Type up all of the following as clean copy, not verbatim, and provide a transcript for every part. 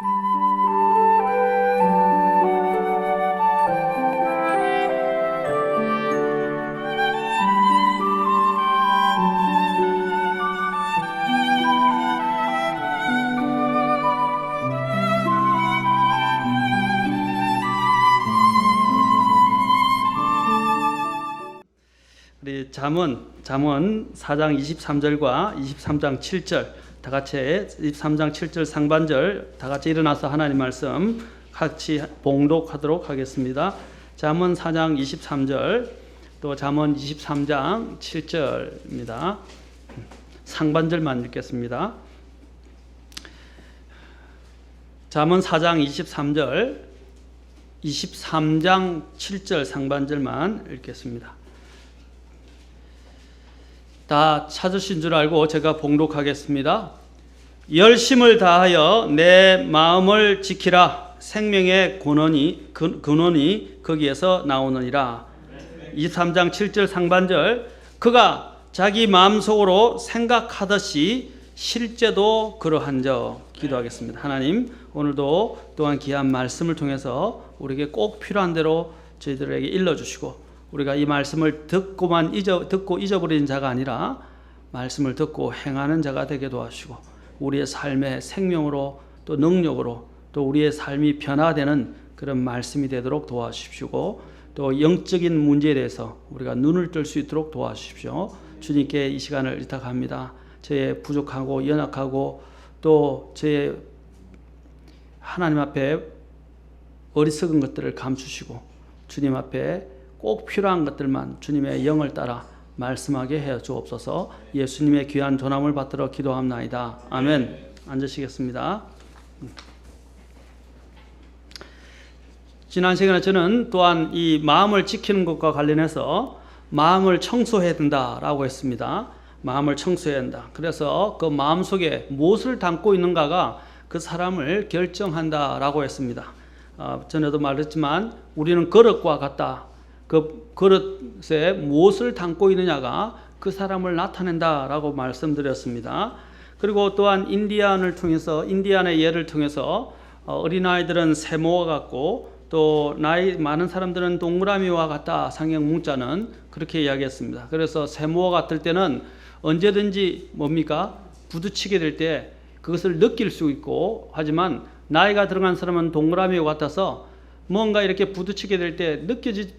우리 잠언 4장 23절과 23장 7절 다 같이 23장 7절 상반절 다 같이 일어나서 하나님 말씀 같이 봉독하도록 하겠습니다. 잠언 4장 23절 또 잠언 23장 7절입니다. 상반절만 읽겠습니다. 잠언 4장 23절 23장 7절 상반절만 읽겠습니다. 다 찾으신 줄 알고 제가 봉독하겠습니다. 열심을 다하여 내 마음을 지키라. 생명의 근원이 거기에서 나오느니라. 23장 7절 상반절 그가 자기 마음속으로 생각하듯이 실제도 그러한저. 기도하겠습니다. 하나님 오늘도 또한 귀한 말씀을 통해서 우리에게 꼭 필요한 대로 저희들에게 일러주시고 우리가 이 말씀을 듣고 잊어버리는 자가 아니라 말씀을 듣고 행하는 자가 되게 도와주시고 우리의 삶의 생명으로 또 능력으로 또 우리의 삶이 변화되는 그런 말씀이 되도록 도와주십시오. 또 영적인 문제에 대해서 우리가 눈을 뜰 수 있도록 도와주십시오. 주님께 이 시간을 의탁합니다. 저의 부족하고 연약하고 또 저의 하나님 앞에 어리석은 것들을 감추시고 주님 앞에 꼭 필요한 것들만 주님의 영을 따라 말씀하게 해 주옵소서. 예수님의 귀한 전함을 받들어 기도합나이다. 아멘. 앉으시겠습니다. 지난 시간에 저는 또한 이 마음을 지키는 것과 관련해서 마음을 청소해야 된다라고 했습니다. 마음을 청소해야 한다. 그래서 그 마음 속에 무엇을 담고 있는가가 그 사람을 결정한다라고 했습니다. 전에도 말했지만 우리는 그릇과 같다. 그 그릇에 무엇을 담고 있느냐가 그 사람을 나타낸다라고 말씀드렸습니다. 그리고 또한 인디안의 예를 통해서 어린아이들은 세모와 같고 또 나이 많은 사람들은 동그라미와 같다. 상형 문자는 그렇게 이야기했습니다. 그래서 세모와 같을 때는 언제든지 뭡니까? 부딪히게 될 때 그것을 느낄 수 있고 하지만 나이가 들어간 사람은 동그라미와 같아서 뭔가 이렇게 부딪히게 될 때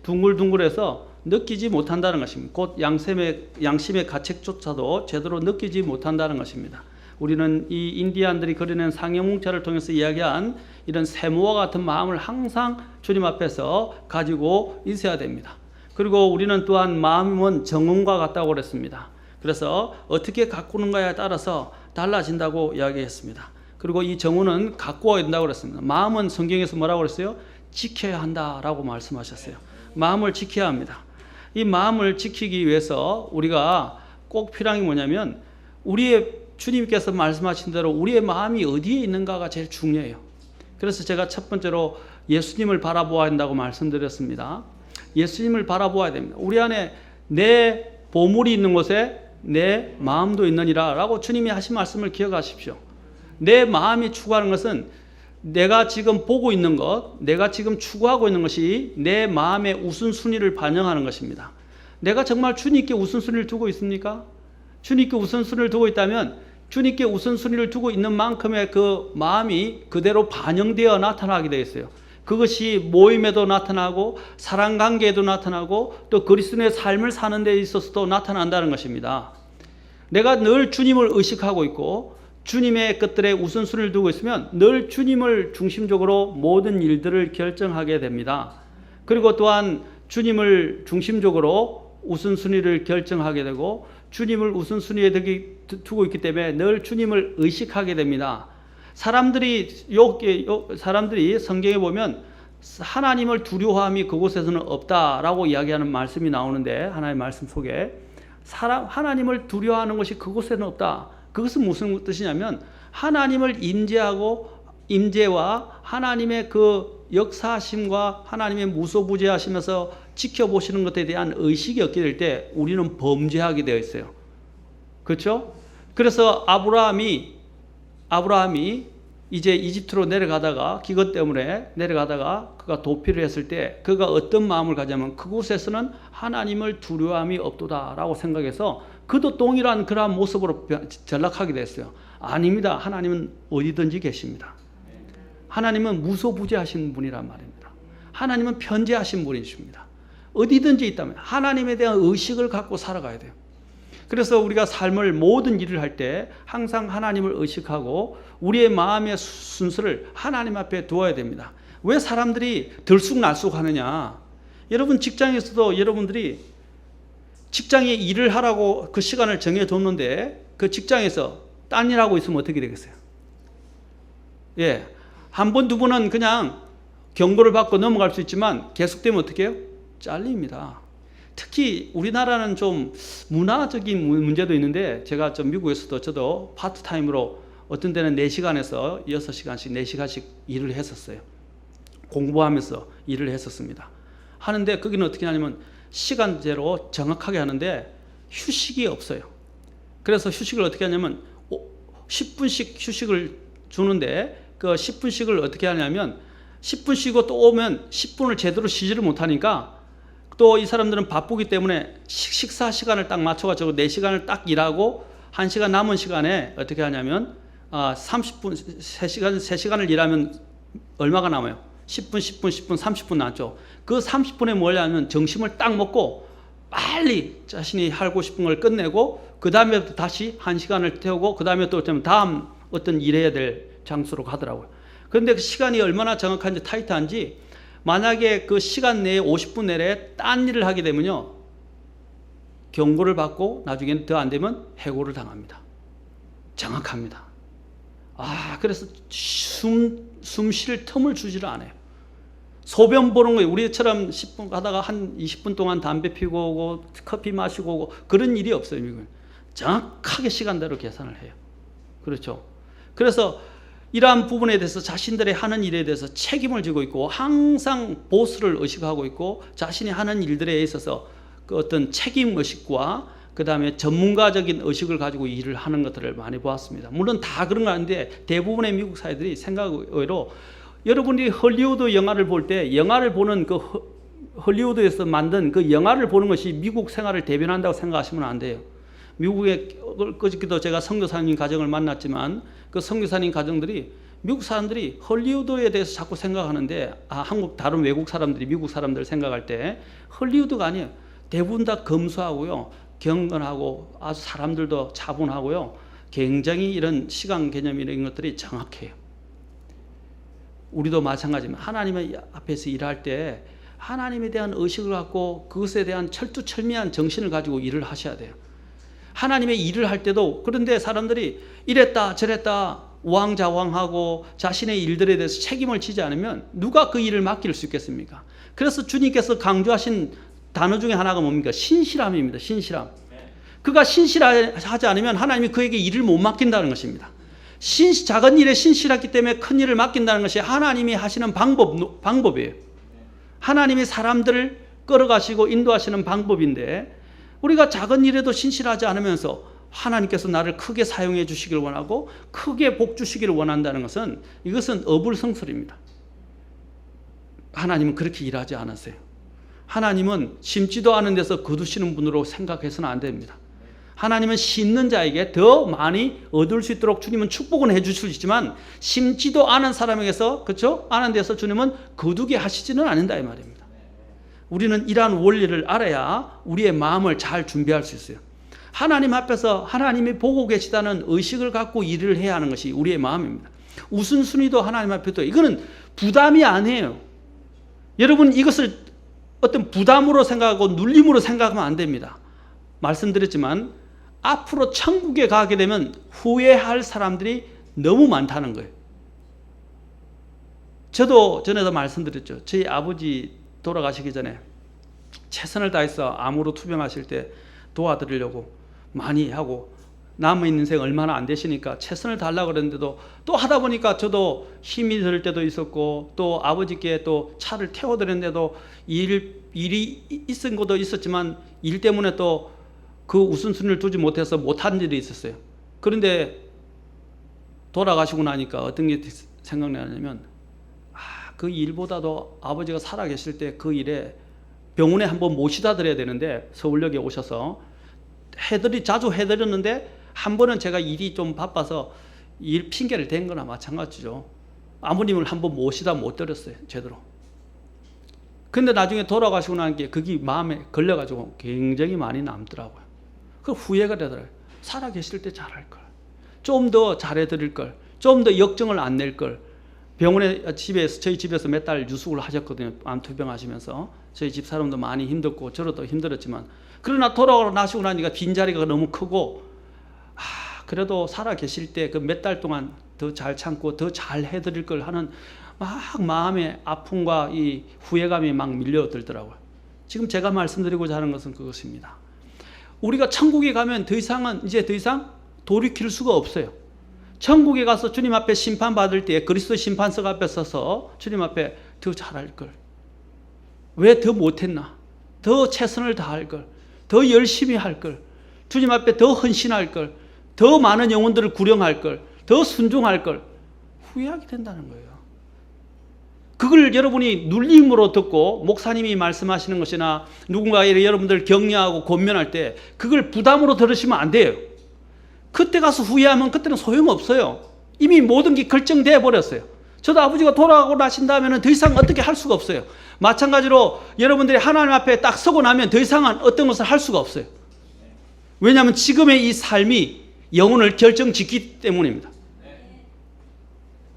둥글둥글해서 느끼지 못한다는 것입니다. 곧 양심의 가책조차도 제대로 느끼지 못한다는 것입니다. 우리는 이 인디안들이 그려낸 상형문자를 통해서 이야기한 이런 세모와 같은 마음을 항상 주님 앞에서 가지고 있어야 됩니다. 그리고 우리는 또한 마음은 정원과 같다고 그랬습니다. 그래서 어떻게 가꾸는가에 따라서 달라진다고 이야기했습니다. 그리고 이 정원은 가꾸어야 된다고 그랬습니다. 마음은 성경에서 뭐라고 그랬어요? 지켜야 한다라고 말씀하셨어요. 마음을 지켜야 합니다. 이 마음을 지키기 위해서 우리가 꼭 필요한 게 뭐냐면 주님께서 말씀하신 대로 우리의 마음이 어디에 있는가가 제일 중요해요. 그래서 제가 첫 번째로 예수님을 바라보아야 한다고 말씀드렸습니다. 예수님을 바라보아야 됩니다. 우리 안에 내 보물이 있는 곳에 내 마음도 있느니라 라고 주님이 하신 말씀을 기억하십시오. 내 마음이 추구하는 것은 내가 지금 보고 있는 것, 내가 지금 추구하고 있는 것이 내 마음의 우선순위를 반영하는 것입니다. 내가 정말 주님께 우선순위를 두고 있습니까? 주님께 우선순위를 두고 있다면 주님께 우선순위를 두고 있는 만큼의 그 마음이 그대로 반영되어 나타나게 되어 있어요. 그것이 모임에도 나타나고 사랑관계에도 나타나고 또 그리스도의 삶을 사는 데 있어서도 나타난다는 것입니다. 내가 늘 주님을 의식하고 있고 주님의 것들에 우선순위를 두고 있으면 늘 주님을 중심적으로 모든 일들을 결정하게 됩니다. 그리고 또한 주님을 중심적으로 우선순위를 결정하게 되고 주님을 우선순위에 두고 있기 때문에 늘 주님을 의식하게 됩니다. 사람들이 성경에 보면 하나님을 두려워함이 그곳에서는 없다라고 이야기하는 말씀이 나오는데 하나님의 말씀 속에 하나님을 두려워하는 것이 그곳에는 없다. 그것은 무슨 뜻이냐면 하나님을 임재와 하나님의 그 역사하심과 하나님의 무소부재하시면서 지켜보시는 것에 대한 의식이 없게 될 때 우리는 범죄하게 되어 있어요. 그렇죠? 그래서 아브라함이 이제 이집트로 내려가다가 기근 때문에 내려가다가 그가 도피를 했을 때 그가 어떤 마음을 가지냐면 그곳에서는 하나님을 두려움이 없도다라고 생각해서 그도 동일한 그러한 모습으로 전락하게 됐어요. 아닙니다. 하나님은 어디든지 계십니다. 하나님은 무소부재하신 분이란 말입니다. 하나님은 편재하신 분이십니다. 어디든지 있다면 하나님에 대한 의식을 갖고 살아가야 돼요. 그래서 우리가 삶을 모든 일을 할 때 항상 하나님을 의식하고 우리의 마음의 순서를 하나님 앞에 두어야 됩니다. 왜 사람들이 들쑥날쑥 하느냐? 여러분 직장에서도 여러분들이 직장에 일을 하라고 그 시간을 정해뒀는데 그 직장에서 딴 일하고 있으면 어떻게 되겠어요? 예, 한 번, 두 번은 그냥 경고를 받고 넘어갈 수 있지만 계속되면 어떻게 해요? 잘립니다. 특히 우리나라는 좀 문화적인 문제도 있는데 제가 좀 미국에서도 저도 파트타임으로 어떤 때는 4시간에서 6시간씩 4시간씩 일을 했었어요. 공부하면서 일을 했었습니다. 하는데 거기는 어떻게 하냐면 시간제로 정확하게 하는데 휴식이 없어요. 그래서 휴식을 어떻게 하냐면 10분씩 휴식을 주는데 그 10분씩을 어떻게 하냐면 10분 쉬고 또 오면 10분을 제대로 쉬지를 못하니까 또 이 사람들은 바쁘기 때문에 식사 시간을 딱 맞춰가지고 4시간을 딱 일하고 1시간 남은 시간에 어떻게 하냐면 30분, 3시간을 일하면 얼마가 남아요? 10분, 10분, 10분, 30분 남죠. 그 30분에 뭐냐면 점심을 딱 먹고 빨리 자신이 하고 싶은 걸 끝내고 그 다음에 다시 1시간을 태우고 그 다음에 또 다음 어떤 일해야 될 장소로 가더라고요. 그런데 그 시간이 얼마나 정확한지 타이트한지 만약에 그 시간 내에 50분 내에 딴 일을 하게 되면요 경고를 받고 나중에는 더 안 되면 해고를 당합니다. 정확합니다. 그래서 숨 쉴 틈을 주지를 않아요. 소변 보는 거예요. 우리처럼 10분 가다가 한 20분 동안 담배 피고 오고 커피 마시고 오고 그런 일이 없어요. 미국은 정확하게 시간대로 계산을 해요. 그렇죠. 그래서 이러한 부분에 대해서 자신들의 하는 일에 대해서 책임을 지고 있고 항상 보스를 의식하고 있고 자신이 하는 일들에 있어서 그 어떤 책임 의식과 그 다음에 전문가적인 의식을 가지고 일을 하는 것들을 많이 보았습니다. 물론 다 그런 건 아닌데 대부분의 미국 사회들이 생각외로 여러분이 헐리우드 영화를 볼 때 영화를 보는 그 헐리우드에서 만든 그 영화를 보는 것이 미국 생활을 대변한다고 생각하시면 안 돼요. 미국에 그저께도 제가 선교사님 가정을 만났지만 그 선교사님 가정들이 미국 사람들이 헐리우드에 대해서 자꾸 생각하는데 한국 다른 외국 사람들이 미국 사람들 생각할 때 헐리우드가 아니에요. 대부분 다 검소하고요. 경건하고 아주 사람들도 차분하고요. 굉장히 이런 시간 개념 이런 것들이 정확해요. 우리도 마찬가지입니다. 하나님의 앞에서 일할 때 하나님에 대한 의식을 갖고 그것에 대한 철두철미한 정신을 가지고 일을 하셔야 돼요. 하나님의 일을 할 때도 그런데 사람들이 이랬다 저랬다 우왕좌왕하고 자신의 일들에 대해서 책임을 지지 않으면 누가 그 일을 맡길 수 있겠습니까? 그래서 주님께서 강조하신 단어 중에 하나가 뭡니까? 신실함입니다. 신실함. 그가 신실하지 않으면 하나님이 그에게 일을 못 맡긴다는 것입니다. 작은 일에 신실하기 때문에 큰 일을 맡긴다는 것이 하나님이 하시는 방법이에요. 하나님이 사람들을 끌어가시고 인도하시는 방법인데 우리가 작은 일에도 신실하지 않으면서 하나님께서 나를 크게 사용해 주시기를 원하고 크게 복 주시기를 원한다는 것은 이것은 어불성설입니다. 하나님은 그렇게 일하지 않으세요. 하나님은 심지도 않은 데서 거두시는 분으로 생각해서는 안 됩니다. 하나님은 심는 자에게 더 많이 얻을 수 있도록 주님은 축복은 해 주실 수 있지만 심지도 않은 사람에게서 그렇죠? 않은 데서 주님은 거두게 하시지는 않는다 이 말입니다. 우리는 이러한 원리를 알아야 우리의 마음을 잘 준비할 수 있어요. 하나님 앞에서 하나님이 보고 계시다는 의식을 갖고 일을 해야 하는 것이 우리의 마음입니다. 우선순위도 하나님 앞에도 이거는 부담이 아니에요. 여러분 이것을 어떤 부담으로 생각하고 눌림으로 생각하면 안 됩니다. 말씀드렸지만 앞으로 천국에 가게 되면 후회할 사람들이 너무 많다는 거예요. 저도 전에도 말씀드렸죠. 저희 아버지 돌아가시기 전에 최선을 다해서 암으로 투병하실 때 도와드리려고 많이 하고 남은 인생 얼마나 안 되시니까 최선을 다하려고 그랬는데도 또 하다 보니까 저도 힘이 들 때도 있었고 또 아버지께 또 차를 태워드렸는데도 일이 있은 것도 있었지만 일 때문에 또 그 우선순위를 두지 못해서 못한 일이 있었어요. 그런데 돌아가시고 나니까 어떤 게 생각나냐면 그 일보다도 아버지가 살아계실 때 그 일에 병원에 한번 모시다 드려야 되는데 서울역에 오셔서 자주 해드렸는데 한 번은 제가 일이 좀 바빠서 일 핑계를 댄 거나 마찬가지죠. 아버님을 한번 모시다 못 드렸어요, 제대로. 근데 나중에 돌아가시고 난 게 그게 마음에 걸려가지고 굉장히 많이 남더라고요. 그 후회가 되더라고요. 살아계실 때 잘할 걸. 좀 더 잘해드릴 걸. 좀 더 역정을 안 낼 걸. 병원에 저희 집에서 몇 달 유숙을 하셨거든요. 암투병 하시면서. 저희 집 사람도 많이 힘들고 저로도 힘들었지만 그러나 돌아가시고 나니까 빈자리가 너무 크고 그래도 살아계실 때 그 몇 달 동안 더 잘 참고 더 잘 해드릴 걸 하는 막 마음의 아픔과 이 후회감이 막 밀려들더라고요. 지금 제가 말씀드리고자 하는 것은 그것입니다. 우리가 천국에 가면 이제 더 이상 돌이킬 수가 없어요. 천국에 가서 주님 앞에 심판받을 때 그리스도 심판석 앞에 서서 주님 앞에 더 잘할 걸. 왜 더 못했나? 더 최선을 다할 걸. 더 열심히 할 걸. 주님 앞에 더 헌신할 걸. 더 많은 영혼들을 구령할 걸. 더 순종할 걸. 후회하게 된다는 거예요. 그걸 여러분이 눌림으로 듣고 목사님이 말씀하시는 것이나 누군가 여러분들 격려하고 권면할 때 그걸 부담으로 들으시면 안 돼요. 그때 가서 후회하면 그때는 소용없어요. 이미 모든 게 결정되어 버렸어요. 저도 아버지가 돌아가고 나신 다음에는 더 이상 어떻게 할 수가 없어요. 마찬가지로 여러분들이 하나님 앞에 딱 서고 나면 더 이상은 어떤 것을 할 수가 없어요. 왜냐하면 지금의 이 삶이 영혼을 결정짓기 때문입니다.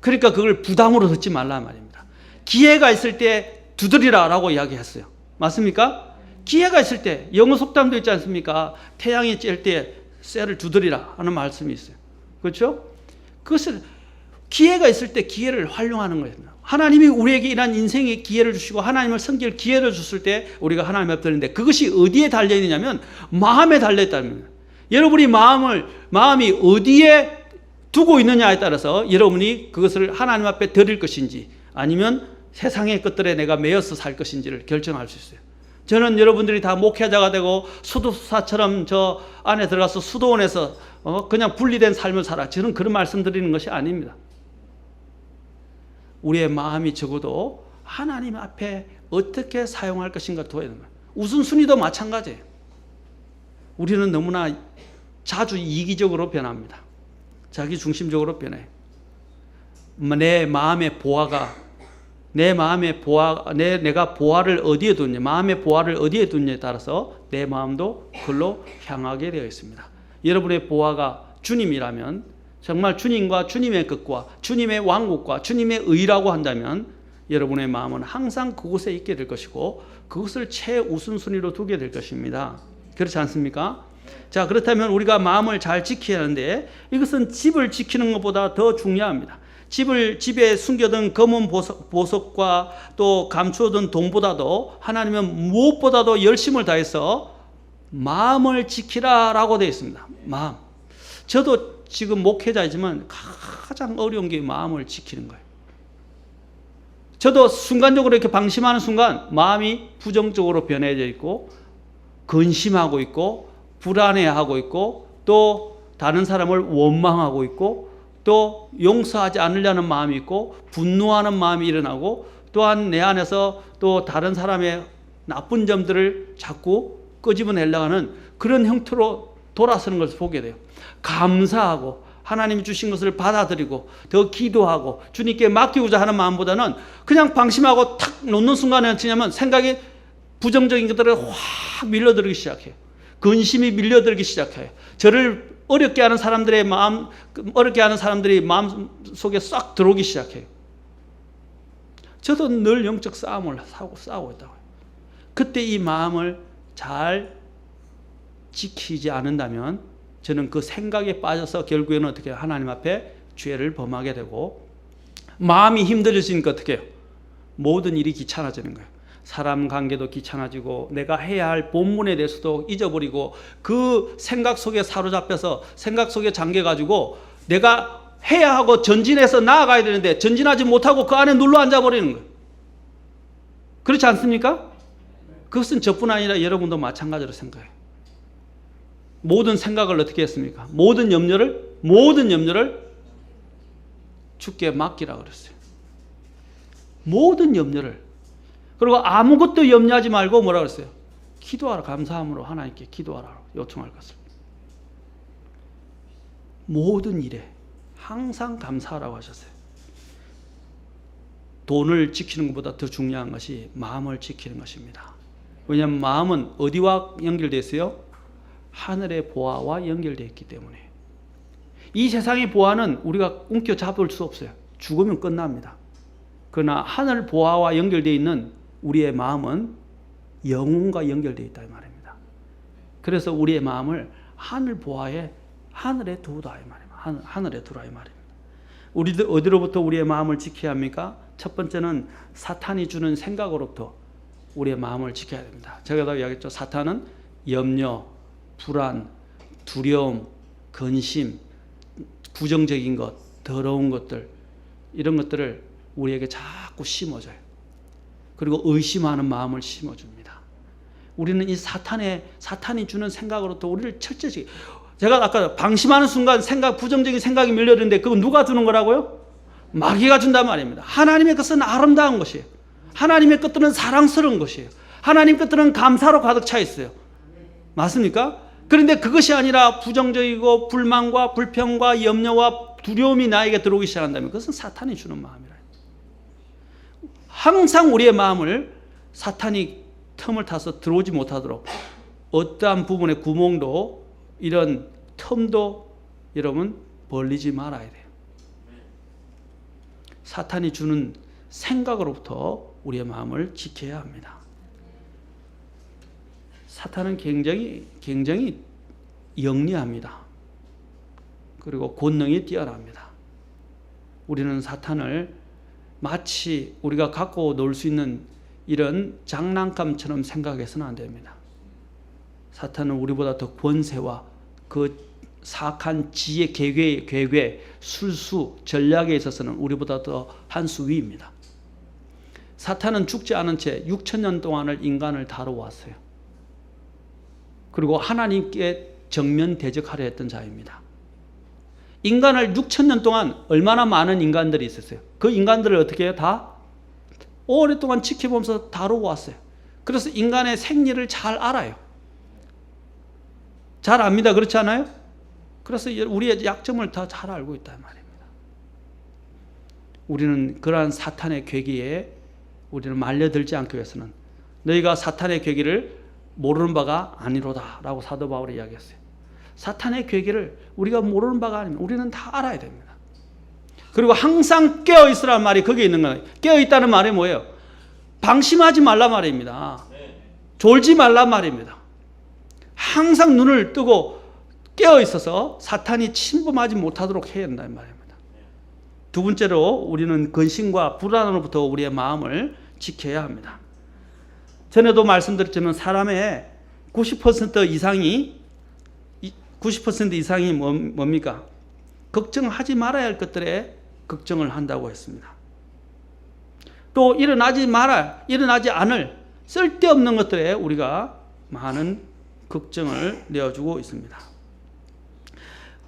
그러니까 그걸 부담으로 듣지 말라 말입니다. 기회가 있을 때 두드리라 라고 이야기했어요. 맞습니까? 기회가 있을 때 영어 속담도 있지 않습니까? 태양이 쬐을 때 쇠를 두드리라 하는 말씀이 있어요. 그렇죠? 그것을 기회가 있을 때 기회를 활용하는 거예요. 하나님이 우리에게 이런 인생의 기회를 주시고 하나님을 섬길 기회를 줬을 때 우리가 하나님 앞에 드리는데 그것이 어디에 달려있느냐면 마음에 달려있다는 거예요. 여러분이 마음이 어디에 두고 있느냐에 따라서 여러분이 그것을 하나님 앞에 드릴 것인지 아니면 세상의 것들에 내가 매여서 살 것인지를 결정할 수 있어요. 저는 여러분들이 다 목회자가 되고 수도사처럼 저 안에 들어가서 수도원에서 그냥 분리된 삶을 살아. 저는 그런 말씀 드리는 것이 아닙니다. 우리의 마음이 적어도 하나님 앞에 어떻게 사용할 것인가 둬야 됩니다. 우선순위도 마찬가지예요. 우리는 너무나 자주 이기적으로 변합니다. 자기 중심적으로 변해요. 내 마음의 보화가 내가 보화를 어디에 뒀냐, 마음의 보화를 어디에 뒀냐에 따라서 내 마음도 그걸로 향하게 되어 있습니다. 여러분의 보화가 주님이라면 정말 주님과 주님의 것과 주님의 왕국과 주님의 의라고 한다면 여러분의 마음은 항상 그곳에 있게 될 것이고 그것을 최우선순위로 두게 될 것입니다. 그렇지 않습니까? 자, 그렇다면 우리가 마음을 잘 지켜야 하는데 이것은 집을 지키는 것보다 더 중요합니다. 집에 숨겨둔 검은 보석과 또 감추어둔 돈보다도 하나님은 무엇보다도 열심을 다해서 마음을 지키라라고 되어 있습니다. 마음. 저도 지금 목회자이지만 가장 어려운 게 마음을 지키는 거예요. 저도 순간적으로 이렇게 방심하는 순간 마음이 부정적으로 변해져 있고 근심하고 있고 불안해하고 있고 또 다른 사람을 원망하고 있고 또 용서하지 않으려는 마음이 있고 분노하는 마음이 일어나고 또한 내 안에서 또 다른 사람의 나쁜 점들을 자꾸 끄집어내려고 하는 그런 형태로 돌아서는 것을 보게 돼요. 감사하고 하나님이 주신 것을 받아들이고 더 기도하고 주님께 맡기고자 하는 마음보다는 그냥 방심하고 탁 놓는 순간에 어쩌냐면 생각이 부정적인 것들을 확 밀려들기 시작해요. 근심이 밀려들기 시작해요. 저를 어렵게 하는 사람들이 마음 속에 싹 들어오기 시작해요. 저도 늘 영적 싸움을 싸우고 있다고요. 그때 이 마음을 잘 지키지 않는다면 저는 그 생각에 빠져서 결국에는 어떻게 해요? 하나님 앞에 죄를 범하게 되고 마음이 힘들어지니까 어떻게 해요? 모든 일이 귀찮아지는 거예요. 사람 관계도 귀찮아지고 내가 해야 할 본문에 대해서도 잊어버리고 그 생각 속에 사로잡혀서 생각 속에 잠겨가지고 내가 해야 하고 전진해서 나아가야 되는데 전진하지 못하고 그 안에 눌러 앉아버리는 거예요. 그렇지 않습니까? 그것은 저뿐 아니라 여러분도 마찬가지로 생각해요. 모든 생각을 어떻게 했습니까? 모든 염려를 주께 맡기라 그랬어요. 모든 염려를. 그리고 아무것도 염려하지 말고 뭐라 그랬어요? 기도하라. 감사함으로 하나님께 기도하라 요청할 것을. 모든 일에 항상 감사하라고 하셨어요. 돈을 지키는 것보다 더 중요한 것이 마음을 지키는 것입니다. 왜냐하면 마음은 어디와 연결되어 있어요? 하늘의 보화와 연결되어 있기 때문에. 이 세상의 보화는 우리가 움켜잡을 수 없어요. 죽으면 끝납니다. 그러나 하늘 보화와 연결되어 있는 우리의 마음은 영혼과 연결되어 있다 이 말입니다. 그래서 우리의 마음을 하늘 보화에 하늘에 두다 이 말입니다. 하늘에 두라 이 말입니다. 우리들 어디로부터 우리의 마음을 지켜야 합니까? 첫 번째는 사탄이 주는 생각으로부터 우리의 마음을 지켜야 됩니다. 제가 다 이야기했죠. 사탄은 염려, 불안, 두려움, 근심, 부정적인 것, 더러운 것들, 이런 것들을 우리에게 자꾸 심어줘요. 그리고 의심하는 마음을 심어줍니다. 우리는 이 사탄이 주는 생각으로부터 우리를 철저히, 제가 아까 방심하는 순간 부정적인 생각이 밀려드는데 그건 누가 주는 거라고요? 마귀가 준단 말입니다. 하나님의 것은 아름다운 것이에요. 하나님의 것들은 사랑스러운 것이에요. 하나님 것들은 감사로 가득 차 있어요. 맞습니까? 그런데 그것이 아니라 부정적이고 불만과 불평과 염려와 두려움이 나에게 들어오기 시작한다면 그것은 사탄이 주는 마음이라. 항상 우리의 마음을 사탄이 틈을 타서 들어오지 못하도록 어떠한 부분의 구멍도 이런 틈도 여러분 벌리지 말아야 돼요. 사탄이 주는 생각으로부터 우리의 마음을 지켜야 합니다. 사탄은 굉장히 영리합니다. 그리고 권능이 뛰어납니다. 우리는 사탄을 마치 우리가 갖고 놀 수 있는 이런 장난감처럼 생각해서는 안 됩니다. 사탄은 우리보다 더 권세와 그 사악한 지혜, 계획, 술수, 전략에 있어서는 우리보다 더 한 수 위입니다. 사탄은 죽지 않은 채 6,000년 동안을 인간을 다뤄왔어요. 그리고 하나님께 정면 대적하려 했던 자입니다. 인간을 6,000년 동안 얼마나 많은 인간들이 있었어요. 그 인간들을 어떻게 해요? 다 오랫동안 지켜보면서 다루어왔어요. 그래서 인간의 생리를 잘 알아요. 잘 압니다. 그렇지 않아요? 그래서 우리의 약점을 다 잘 알고 있단 말입니다. 우리는 그러한 사탄의 괴기에 우리는 말려들지 않기 위해서는 너희가 사탄의 괴기를 모르는 바가 아니로다 라고 사도 바울이 이야기했어요. 사탄의 괴기를 우리가 모르는 바가 아니면 우리는 다 알아야 됩니다. 그리고 항상 깨어있으라는 말이 거기에 있는 거예요. 깨어있다는 말이 뭐예요? 방심하지 말란 말입니다. 졸지 말란 말입니다. 항상 눈을 뜨고 깨어있어서 사탄이 침범하지 못하도록 해야 한다는 말입니다. 두 번째로 우리는 근심과 불안으로부터 우리의 마음을 지켜야 합니다. 전에도 말씀드렸지만 사람의 90% 이상이 뭡니까? 걱정하지 말아야 할 것들에 걱정을 한다고 했습니다. 또 일어나지 않을 쓸데없는 것들에 우리가 많은 걱정을 내어주고 있습니다.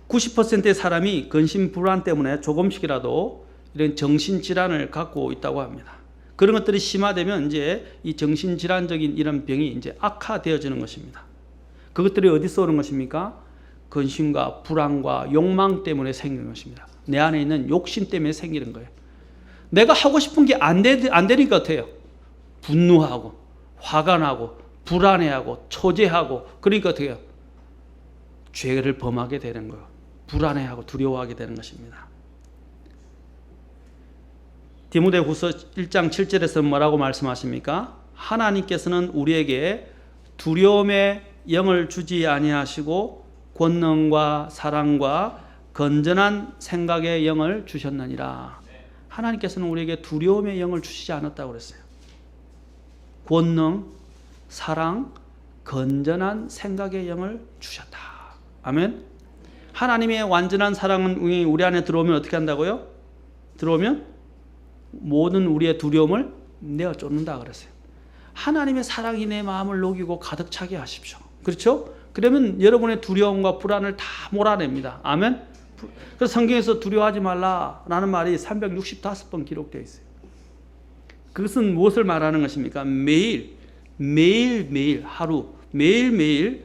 90%의 사람이 근심 불안 때문에 조금씩이라도 이런 정신질환을 갖고 있다고 합니다. 그런 것들이 심화되면 이제 이 정신질환적인 이런 병이 이제 악화되어지는 것입니다. 그것들이 어디서 오는 것입니까? 근심과 불안과 욕망 때문에 생기는 것입니다. 내 안에 있는 욕심 때문에 생기는 거예요. 내가 하고 싶은 게 안 되니까 어때요? 분노하고 화가 나고 불안해하고 초제하고 그러니까 어떻게 해요? 죄를 범하게 되는 거예요. 불안해하고 두려워하게 되는 것입니다. 디모데후서 1장 7절에서 뭐라고 말씀하십니까? 하나님께서는 우리에게 두려움의 영을 주지 아니하시고 권능과 사랑과 건전한 생각의 영을 주셨느니라. 하나님께서는 우리에게 두려움의 영을 주시지 않았다고 그랬어요. 권능, 사랑, 건전한 생각의 영을 주셨다. 아멘. 하나님의 완전한 사랑은 우리 안에 들어오면 어떻게 한다고요? 들어오면 모든 우리의 두려움을 내어 쫓는다 그랬어요. 하나님의 사랑이 내 마음을 녹이고 가득 차게 하십시오. 그렇죠? 그러면 여러분의 두려움과 불안을 다 몰아냅니다. 아멘. 그래서 성경에서 두려워하지 말라라는 말이 365번 기록되어 있어요. 그것은 무엇을 말하는 것입니까? 매일 하루 매일매일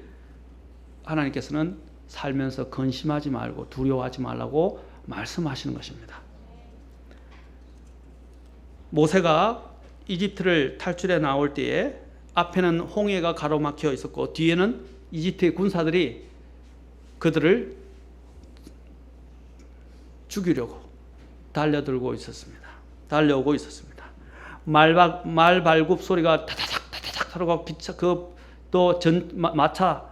하나님께서는 살면서 근심하지 말고 두려워하지 말라고 말씀하시는 것입니다. 모세가 이집트를 탈출해 나올 때에 앞에는 홍해가 가로막혀 있었고 뒤에는 이집트의 군사들이 그들을 죽이려고 달려오고 있었습니다. 말발굽 소리가 타다닥 하고 또 마차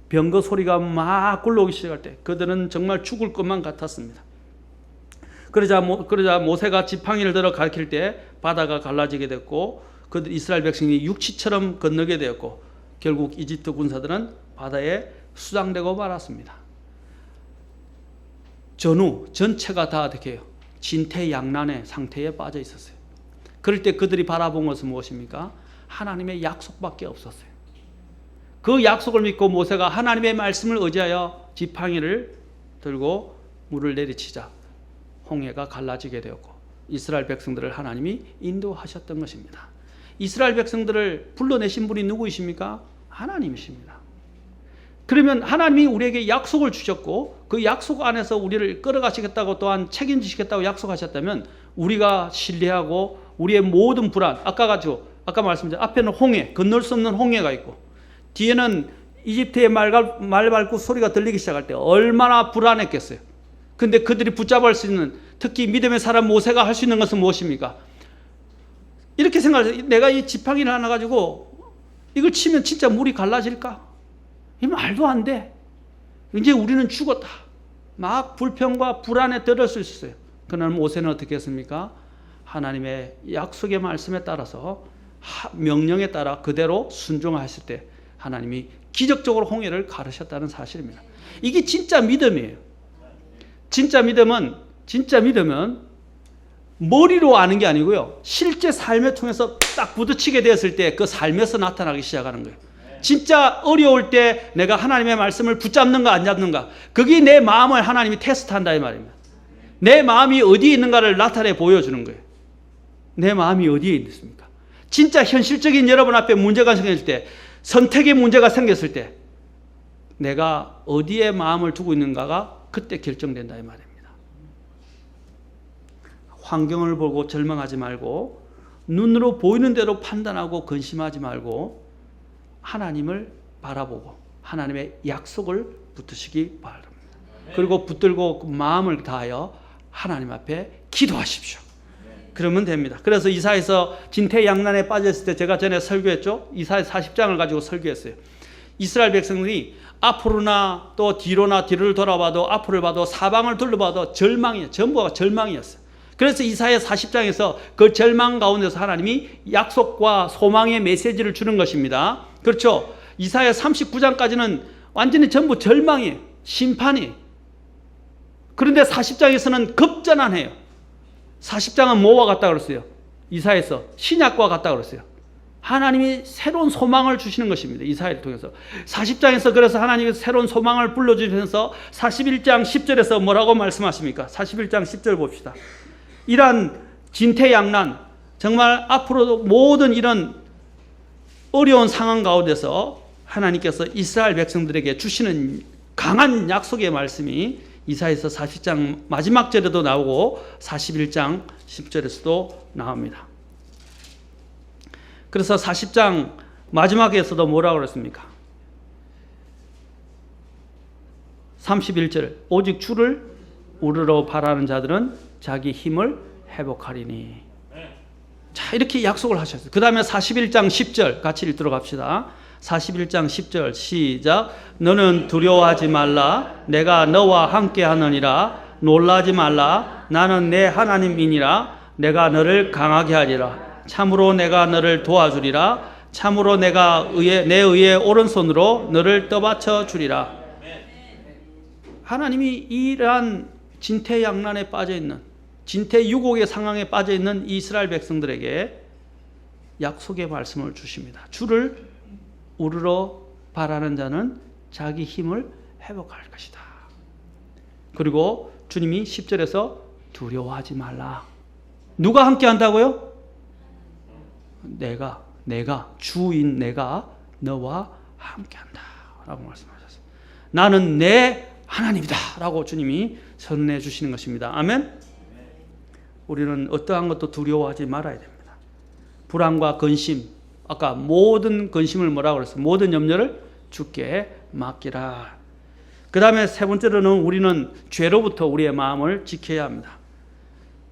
병거 소리가 막 굴러오기 시작할 때 그들은 정말 죽을 것만 같았습니다. 그러자 모세가 지팡이를 들어 가리킬 때 바다가 갈라지게 됐고 그들 이스라엘 백성이 육지처럼 건너게 되었고 결국 이집트 군사들은 바다에 수장되고 말았습니다. 전체가 다 어떻게 해요? 진퇴양난의 상태에 빠져 있었어요. 그럴 때 그들이 바라본 것은 무엇입니까? 하나님의 약속밖에 없었어요. 그 약속을 믿고 모세가 하나님의 말씀을 의지하여 지팡이를 들고 물을 내리치자 홍해가 갈라지게 되었고 이스라엘 백성들을 하나님이 인도하셨던 것입니다. 이스라엘 백성들을 불러내신 분이 누구이십니까? 하나님이십니다. 그러면 하나님이 우리에게 약속을 주셨고 그 약속 안에서 우리를 끌어가시겠다고 또한 책임지시겠다고 약속하셨다면 우리가 신뢰하고 우리의 모든 불안, 아까 말씀드린 앞에는 홍해, 건널 수 없는 홍해가 있고 뒤에는 이집트의 말발굽 소리가 들리기 시작할 때 얼마나 불안했겠어요. 근데 그들이 붙잡을 수 있는, 특히 믿음의 사람 모세가 할 수 있는 것은 무엇입니까? 이렇게 생각해요. 내가 이 지팡이를 하나 가지고 이걸 치면 진짜 물이 갈라질까? 이 말도 안 돼. 이제 우리는 죽었다. 막 불평과 불안에 떨을 수 있었어요. 그러나 모세는 어떻게 했습니까? 하나님의 약속의 말씀에 따라서 명령에 따라 그대로 순종하실 때 하나님이 기적적으로 홍해를 가르셨다는 사실입니다. 이게 진짜 믿음이에요. 진짜 믿음은 머리로 아는 게 아니고요. 실제 삶을 통해서 딱 부딪히게 되었을 때 그 삶에서 나타나기 시작하는 거예요. 진짜 어려울 때 내가 하나님의 말씀을 붙잡는가 안 잡는가, 그게 내 마음을 하나님이 테스트한다 이 말입니다. 내 마음이 어디에 있는가를 나타내 보여주는 거예요. 내 마음이 어디에 있습니까? 진짜 현실적인 여러분 앞에 문제가 생겼을 때, 선택의 문제가 생겼을 때 내가 어디에 마음을 두고 있는가가 그때 결정된다 이 말입니다. 환경을 보고 절망하지 말고 눈으로 보이는 대로 판단하고 근심하지 말고 하나님을 바라보고 하나님의 약속을 붙드시기 바랍니다. 그리고 붙들고 마음을 다하여 하나님 앞에 기도하십시오. 그러면 됩니다. 그래서 이사야서 진퇴양난에 빠졌을 때 제가 전에 설교했죠. 이사야 40장을 가지고 설교했어요. 이스라엘 백성들이 앞으로나 또 뒤를 돌아봐도 앞을 봐도 사방을 둘러봐도 절망이에요. 전부가 절망이었어요. 그래서 이사야 40장에서 그 절망 가운데서 하나님이 약속과 소망의 메시지를 주는 것입니다. 그렇죠? 이사야 39장까지는 완전히 전부 절망이에요. 심판이. 그런데 40장에서는 급전환해요. 40장은 뭐와 같다 그랬어요? 이사야에서 신약과 같다 그랬어요. 하나님이 새로운 소망을 주시는 것입니다. 이사야를 통해서. 40장에서 그래서 하나님이 새로운 소망을 불러주시면서 41장 10절에서 뭐라고 말씀하십니까? 41장 10절 봅시다. 이러한 진퇴양난, 정말 앞으로도 모든 이런 어려운 상황 가운데서 하나님께서 이스라엘 백성들에게 주시는 강한 약속의 말씀이 이사야서 40장 마지막 절에도 나오고 41장 10절에서도 나옵니다. 그래서 40장 마지막에서도 뭐라고 그랬습니까? 31절 오직 주를 우러러 바라는 자들은 자기 힘을 회복하리니. 자, 이렇게 약속을 하셨어요. 그 다음에 41장 10절 같이 읽도록 합시다. 41장 10절 시작. 너는 두려워하지 말라. 내가 너와 함께 하느니라. 놀라지 말라. 나는 내 하나님이니라. 내가 너를 강하게 하리라. 참으로 내가 너를 도와주리라. 참으로 내가 내 의의 오른손으로 너를 떠받쳐 주리라. 하나님이 이러한 진퇴양난에 빠져있는, 진퇴유곡의 상황에 빠져있는 이스라엘 백성들에게 약속의 말씀을 주십니다. 주를 우러러 바라는 자는 자기 힘을 회복할 것이다. 그리고 주님이 10절에서 두려워하지 말라. 누가 함께 한다고요? 내가 주인 내가 너와 함께 한다 라고 말씀하셨어요. 나는 내 하나님이다 라고 주님이 선언해 주시는 것입니다. 아멘. 우리는 어떠한 것도 두려워하지 말아야 됩니다. 불안과 근심, 아까 모든 근심을 뭐라고 그랬어요? 모든 염려를 주께 맡기라. 그 다음에 세 번째로는 우리는 죄로부터 우리의 마음을 지켜야 합니다.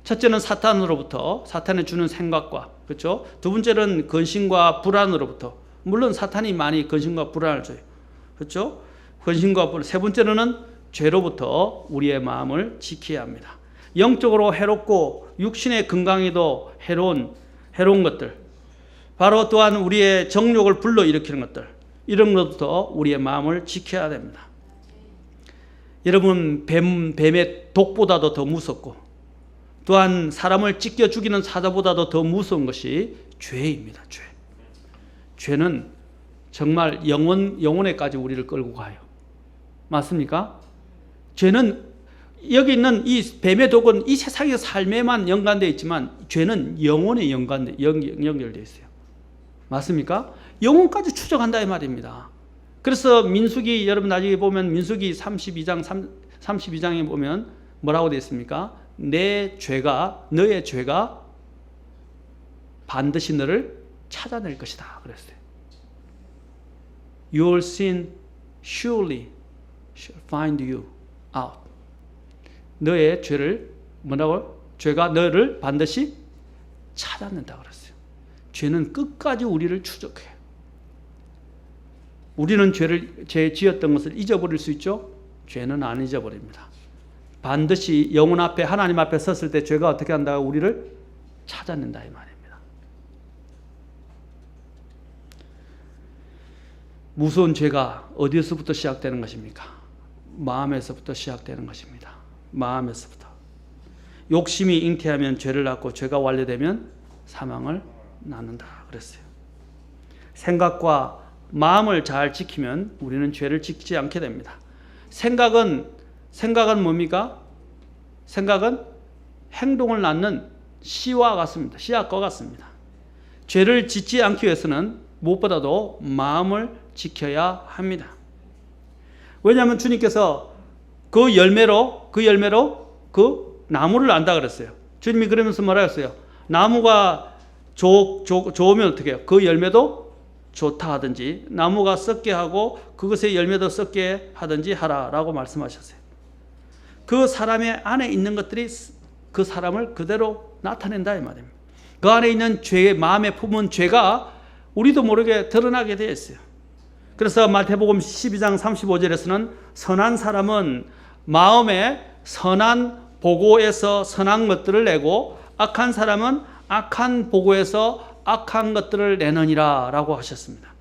첫째는 사탄으로부터, 사탄이 주는 생각과, 그렇죠? 두 번째는 근심과 불안으로부터. 물론 사탄이 많이 근심과 불안을 줘요. 그렇죠? 근심과 불안. 세 번째로는 죄로부터 우리의 마음을 지켜야 합니다. 영적으로 해롭고 육신의 건강에도 해로운 것들, 바로 또한 우리의 정욕을 불러일으키는 것들, 이런 것부터 우리의 마음을 지켜야 됩니다. 여러분, 뱀의 독보다도 더 무섭고 또한 사람을 찢겨 죽이는 사자보다도 더 무서운 것이 죄입니다. 죄는 정말 영혼에까지 우리를 끌고 가요. 맞습니까? 죄는 여기 있는 이 뱀의 독은 이 세상의 삶에만 연관되어 있지만 죄는 영혼에 연결되어 있어요. 맞습니까? 영혼까지 추적한다 이 말입니다. 그래서 민수기, 여러분 나중에 보면 민수기 32장에 보면 뭐라고 되어 있습니까? 너의 죄가 반드시 너를 찾아낼 것이다 그랬어요. Your sin surely shall find you out. 너의 죄를 죄가 너를 반드시 찾아낸다 그랬어요. 죄는 끝까지 우리를 추적해요. 우리는 죄 지었던 것을 잊어버릴 수 있죠? 죄는 안 잊어버립니다. 반드시 영혼 앞에, 하나님 앞에 섰을 때 죄가 어떻게 한다고 우리를 찾아낸다 이 말입니다. 무서운 죄가 어디서부터 시작되는 것입니까? 마음에서부터 시작되는 것입니다. 마음에서부터. 욕심이 잉태하면 죄를 낳고 죄가 완료되면 사망을 낳는다 그랬어요. 생각과 마음을 잘 지키면 우리는 죄를 짓지 않게 됩니다. 생각은 뭡니까? 생각은 행동을 낳는 씨와 같습니다. 씨앗과 같습니다. 죄를 짓지 않기 위해서는 무엇보다도 마음을 지켜야 합니다. 왜냐하면 주님께서 그 열매로 그 나무를 안다 그랬어요. 주님이 그러면서 뭐라 했어요? 나무가 좋으면 어떻게 해요? 그 열매도 좋다 하든지, 나무가 썩게 하고 그것의 열매도 썩게 하든지 하라라고 말씀하셨어요. 그 사람의 안에 있는 것들이 그 사람을 그대로 나타낸다 이 말입니다. 그 안에 있는 마음에 품은 죄가 우리도 모르게 드러나게 되어 있어요. 그래서 마태복음 12장 35절에서는 선한 사람은 마음에 선한 보고에서 선한 것들을 내고 악한 사람은 악한 보고에서 악한 것들을 내느니라 라고 하셨습니다.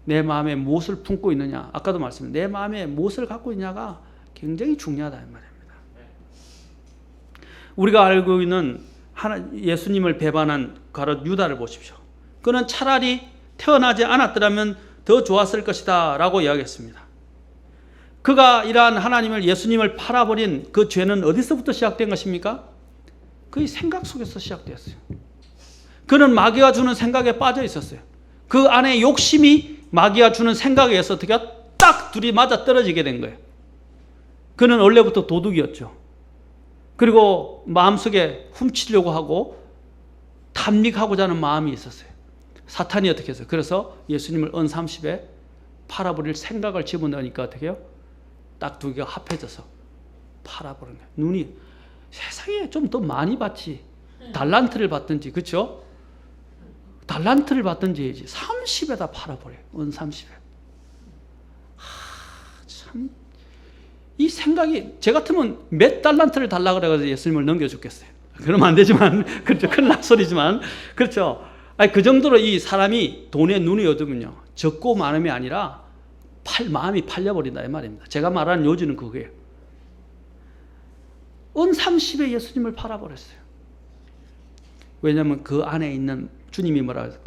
내 마음에 무엇을 품고 있느냐, 아까도 말씀드렸는데 내 마음에 무엇을 갖고 있냐가 굉장히 중요하다 이 말입니다. 우리가 알고 있는 예수님을 배반한 가롯 유다를 보십시오. 그는 차라리 태어나지 않았더라면 더 좋았을 것이다 라고 이야기했습니다. 그가 이러한 예수님을 팔아버린 그 죄는 어디서부터 시작된 것입니까? 그의 생각 속에서 시작되었어요. 그는 마귀가 주는 생각에 빠져 있었어요. 그 안에 욕심이 마귀가 주는 생각에 의해서 어떻게 딱 둘이 맞아 떨어지게 된 거예요. 그는 원래부터 도둑이었죠. 그리고 마음속에 훔치려고 하고 탐닉하고자 하는 마음이 있었어요. 사탄이 어떻게 했어요? 그래서 예수님을 언30에 팔아버릴 생각을 집어넣으니까 어떻게 해요? 딱 두 개가 합해져서 팔아버린 거예요. 눈이 세상에 좀 더 많이 받지. 달란트를 받든지, 그렇죠? 달란트를 받든지 해야지. 30에다 팔아버려요. 언30에. 참. 이 생각이, 제 같으면 몇 달란트를 달라 그래가지고 예수님을 넘겨줬겠어요. 그러면 안 되지만, 그렇죠. 큰일 날 소리지만, 그렇죠. 아니, 그 정도로 이 사람이 돈에 눈이 어두면요. 적고 많음이 아니라 마음이 팔려버린다 이 말입니다. 제가 말하는 요지는 그거예요. 언30에 예수님을 팔아버렸어요. 왜냐하면 그 안에 있는 주님이 뭐라 해서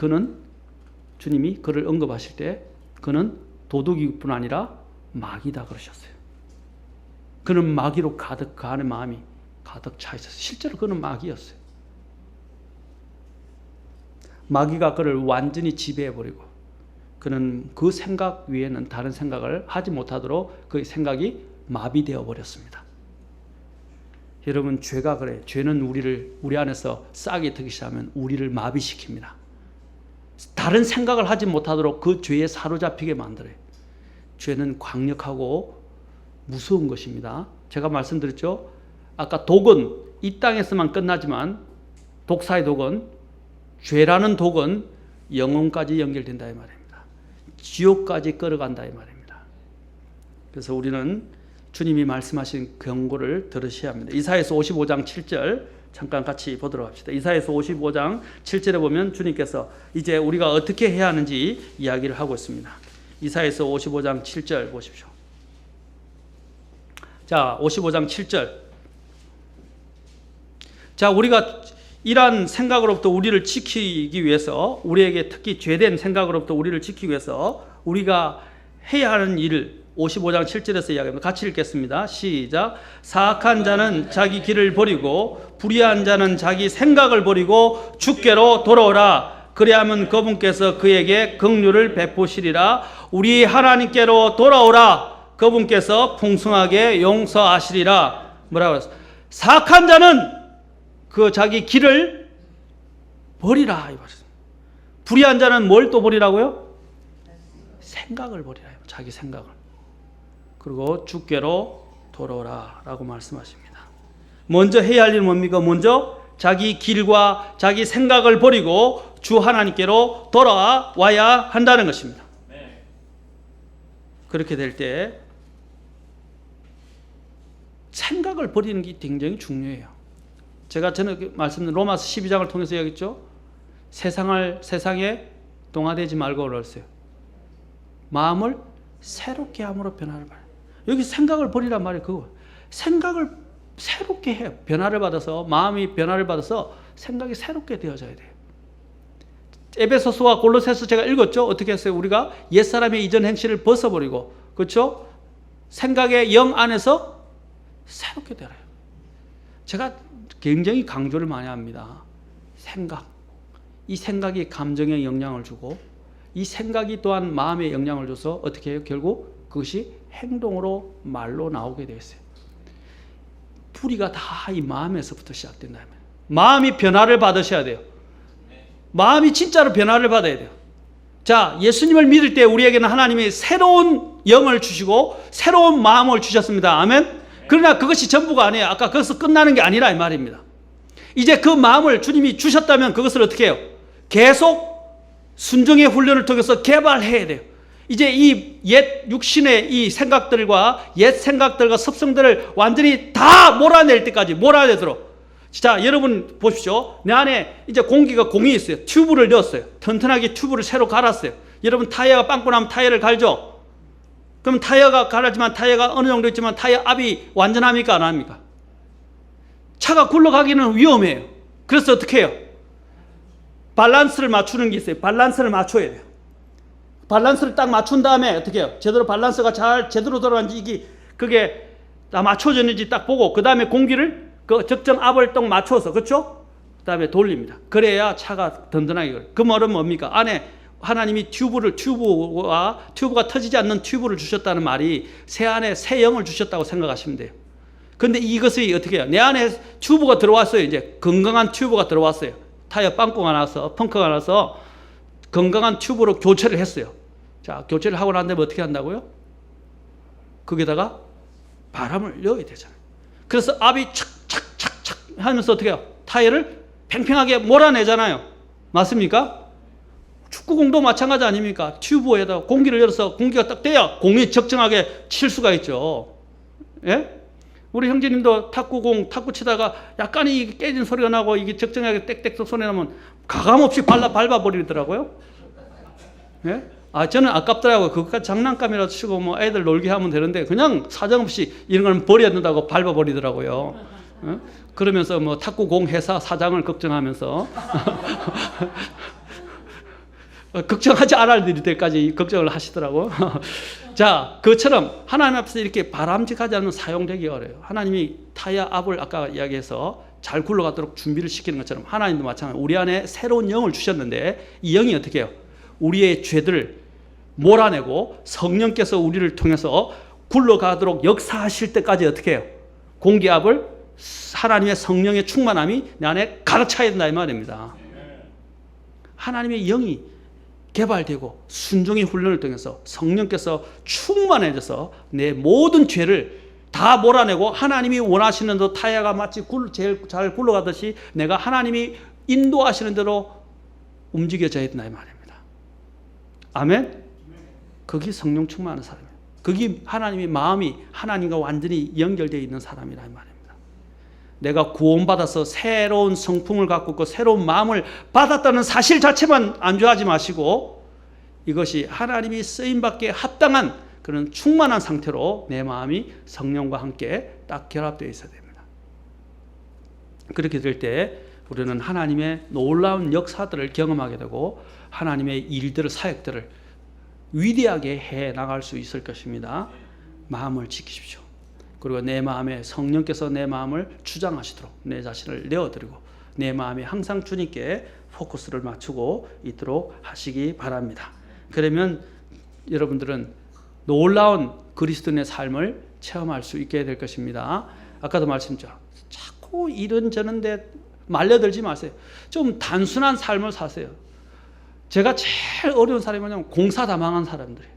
주님이 그를 언급하실 때 그는 도둑이뿐 아니라 마귀다 그러셨어요. 그는 마귀로 가득, 그 안에 마음이 가득 차 있었어요. 실제로 그는 마귀였어요. 마귀가 그를 완전히 지배해버리고 그는 그 생각 위에는 다른 생각을 하지 못하도록 그 생각이 마비되어 버렸습니다. 여러분, 죄가 그래. 죄는 우리 안에서 싹이 트기 시작하면 우리를 마비시킵니다. 다른 생각을 하지 못하도록 그 죄에 사로잡히게 만들어요. 죄는 강력하고 무서운 것입니다. 제가 말씀드렸죠. 아까 독은 이 땅에서만 끝나지만 독사의 독은, 죄라는 독은 영혼까지 연결된다 이 말입니다. 지옥까지 끌어간다 이 말입니다. 그래서 우리는 주님이 말씀하신 경고를 들으셔야 합니다. 이사야서 55장 7절 잠깐 같이 보도록 합시다. 이사야서 55장 7절에 보면 주님께서 이제 우리가 어떻게 해야 하는지 이야기를 하고 있습니다. 이사야서 55장 7절 보십시오. 자, 55장 7절. 자, 우리가 이러한 생각으로부터 우리를 지키기 위해서, 우리에게 특히 죄된 생각으로부터 우리를 지키기 위해서 우리가 해야 하는 일을 55장 7절에서 이야기합니다. 같이 읽겠습니다. 시작. 사악한 자는 자기 길을 버리고 불의한 자는 자기 생각을 버리고 주께로 돌아오라. 그리하면 그분께서 그에게 긍휼을 베푸시리라. 우리 하나님께로 돌아오라. 그분께서 풍성하게 용서하시리라. 뭐라고 했어요? 사악한 자는 그 자기 길을 버리라. 불의한 자는 뭘 또 버리라고요? 생각을 버리라. 자기 생각을. 그리고 주께로 돌아오라 라고 말씀하십니다. 먼저 해야 할 일은 뭡니까? 먼저 자기 길과 자기 생각을 버리고 주 하나님께로 돌아와야 한다는 것입니다. 그렇게 될 때 생각을 버리는 게 굉장히 중요해요. 제가 전에 말씀드린 로마서 12장을 통해서 이야기했죠. 세상에 동화되지 말고 그랬어요. 마음을 새롭게 함으로 변화를 받아요. 여기 생각을 버리란 말이 그거. 생각을 새롭게 해요. 변화를 받아서, 마음이 변화를 받아서 생각이 새롭게 되어져야 돼요. 에베소서와 골로새서 제가 읽었죠. 어떻게 했어요? 우리가 옛사람의 이전 행실을 벗어버리고, 그렇죠? 생각의 영 안에서 새롭게 되어요. 제가 굉장히 강조를 많이 합니다. 생각. 이 생각이 감정에 영향을 주고 이 생각이 또한 마음에 영향을 줘서 어떻게 해요? 결국 그것이 행동으로 말로 나오게 되어 있어요. 불의가 다 이 마음에서부터 시작된다면 마음이 변화를 받으셔야 돼요. 마음이 진짜로 변화를 받아야 돼요. 자, 예수님을 믿을 때 우리에게는 하나님이 새로운 영을 주시고 새로운 마음을 주셨습니다. 아멘. 그러나 그것이 전부가 아니에요. 아까 거기서 끝나는 게 아니라 이 말입니다. 이제 그 마음을 주님이 주셨다면 그것을 어떻게 해요? 계속 순종의 훈련을 통해서 개발해야 돼요. 이제 이 옛 육신의 이 생각들과 옛 생각들과 습성들을 완전히 다 몰아낼 때까지 몰아내도록. 자, 여러분 보십시오. 내 안에 이제 공이 있어요. 튜브를 넣었어요. 튼튼하게 튜브를 새로 갈았어요. 여러분 타이어가 빵꾸 나면 타이어를 갈죠? 그럼 타이어가 갈았지만 타이어가 어느 정도 있지만 타이어 압이 완전합니까? 안 합니까? 차가 굴러가기는 위험해요. 그래서 어떻게 해요? 밸런스를 맞추는 게 있어요. 밸런스를 맞춰야 돼요. 밸런스를 딱 맞춘 다음에 어떻게 해요? 제대로 밸런스가 잘 제대로 들어간지 그게 다 맞춰졌는지 딱 보고 그 다음에 공기를 그 적정 압을 딱 맞춰서, 그렇죠? 그 다음에 돌립니다. 그래야 차가 든든하게 걸려요. 그 말은 뭡니까? 안에 하나님이 튜브가 터지지 않는 튜브를 주셨다는 말이 새 안에 새 영을 주셨다고 생각하시면 돼요. 근데 이것이 어떻게 해요? 내 안에 튜브가 들어왔어요. 이제 건강한 튜브가 들어왔어요. 타이어 빵꾸가 나서, 펑크가 나서 건강한 튜브로 교체를 했어요. 자, 교체를 하고 난 다음에 어떻게 한다고요? 거기다가 바람을 넣어야 되잖아요. 그래서 압이 착착착착 하면서 어떻게 해요? 타이어를 팽팽하게 몰아내잖아요. 맞습니까? 축구공도 마찬가지 아닙니까? 튜브에다가 공기를 열어서 공기가 딱 돼야 공이 적정하게 칠 수가 있죠. 예? 우리 형제님도 탁구 치다가 약간이 깨진 소리가 나고 이게 적정하게 땡땡 소리 나면 가감없이 밟아버리더라고요. 예? 저는 아깝더라고요. 그것까지 장난감이라도 치고 뭐 애들 놀게 하면 되는데 그냥 사정없이 이런 걸 버려야 된다고 밟아버리더라고요. 예? 그러면서 뭐 탁구공 회사 사장을 걱정하면서 걱정하지 않을 때까지 걱정을 하시더라고요. 자, 그처럼 하나님 앞에서 이렇게 바람직하지 않으면 사용되기 어려워요. 하나님이 타야 압을 아까 이야기해서 잘 굴러가도록 준비를 시키는 것처럼 하나님도 마찬가지로 우리 안에 새로운 영을 주셨는데 이 영이 어떻게 해요? 우리의 죄들을 몰아내고 성령께서 우리를 통해서 굴러가도록 역사하실 때까지 어떻게 해요? 공기압을 하나님의 성령의 충만함이 내 안에 가득 차야 된다 이 말입니다. 하나님의 영이 개발되고 순종의 훈련을 통해서 성령께서 충만해져서 내 모든 죄를 다 몰아내고 하나님이 원하시는 대로 타야가 마치 제일 잘 굴러가듯이 내가 하나님이 인도하시는 대로 움직여져야 된다 이 말입니다. 아멘? 거기 성령 충만한 사람이에요. 거기 하나님의 마음이 하나님과 완전히 연결되어 있는 사람이라 이 말입니다. 내가 구원받아서 새로운 성품을 갖고 있고 새로운 마음을 받았다는 사실 자체만 안주하지 마시고 이것이 하나님이 쓰임받기에 합당한 그런 충만한 상태로 내 마음이 성령과 함께 딱 결합되어 있어야 됩니다. 그렇게 될 때 우리는 하나님의 놀라운 역사들을 경험하게 되고 하나님의 일들을 사역들을 위대하게 해 나갈 수 있을 것입니다. 마음을 지키십시오. 그리고 내 마음에 성령께서 내 마음을 주장하시도록 내 자신을 내어드리고 내 마음에 항상 주님께 포커스를 맞추고 있도록 하시기 바랍니다. 그러면 여러분들은 놀라운 그리스도인의 삶을 체험할 수 있게 될 것입니다. 아까도 말씀드렸죠. 자꾸 이런저런 데 말려들지 마세요. 좀 단순한 삶을 사세요. 제가 제일 어려운 사람이 뭐냐면 공사다망한 사람들이에요.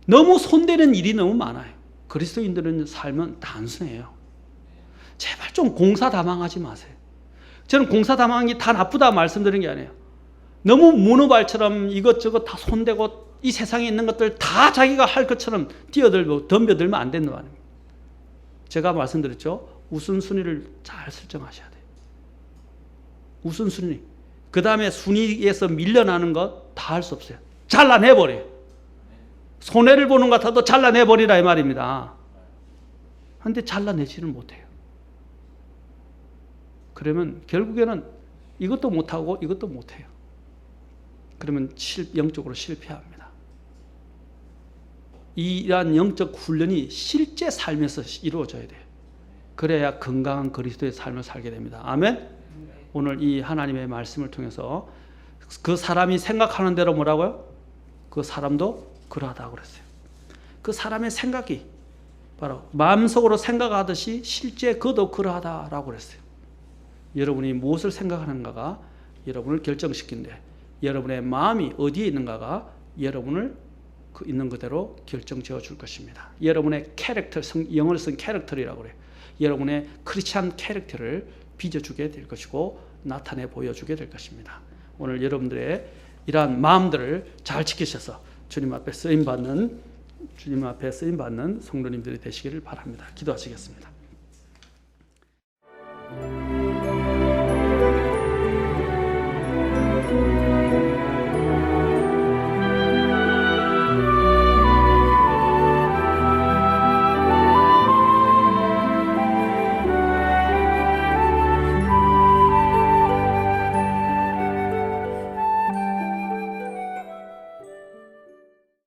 너무 손대는 일이 너무 많아요. 그리스도인들은 삶은 단순해요. 제발 좀 공사다망하지 마세요. 저는 공사다망이 다 나쁘다 말씀드리는 게 아니에요. 너무 문어발처럼 이것저것 다 손대고 이 세상에 있는 것들 다 자기가 할 것처럼 뛰어들고 덤벼들면 안 된다는 말입니다. 제가 말씀드렸죠. 우선순위를 잘 설정하셔야 돼요. 우선순위. 그 다음에 순위에서 밀려나는 것 다 할 수 없어요. 잘라내버려요. 손해를 보는 것 같아도 잘라내버리라 이 말입니다. 그런데 잘라내지는 못해요. 그러면 결국에는 이것도 못하고 이것도 못해요. 그러면 영적으로 실패합니다. 이러한 영적 훈련이 실제 삶에서 이루어져야 돼요. 그래야 건강한 그리스도의 삶을 살게 됩니다. 아멘? 오늘 이 하나님의 말씀을 통해서 그 사람이 생각하는 대로 뭐라고요? 그 사람도 그러하다고 그랬어요. 그 사람의 생각이 바로 마음속으로 생각하듯이 실제 그도 그러하다라고 그랬어요. 여러분이 무엇을 생각하는가가 여러분을 결정시킨데 여러분의 마음이 어디에 있는가가 여러분을 있는 그대로 결정지어 줄 것입니다. 여러분의 캐릭터, 영어를 쓴 캐릭터라고 그래요. 여러분의 크리스찬 캐릭터를 빚어주게 될 것이고 나타내 보여주게 될 것입니다. 오늘 여러분들의 이러한 마음들을 잘 지키셔서 주님 앞에 쓰임받는 성도님들이 되시기를 바랍니다. 기도하시겠습니다.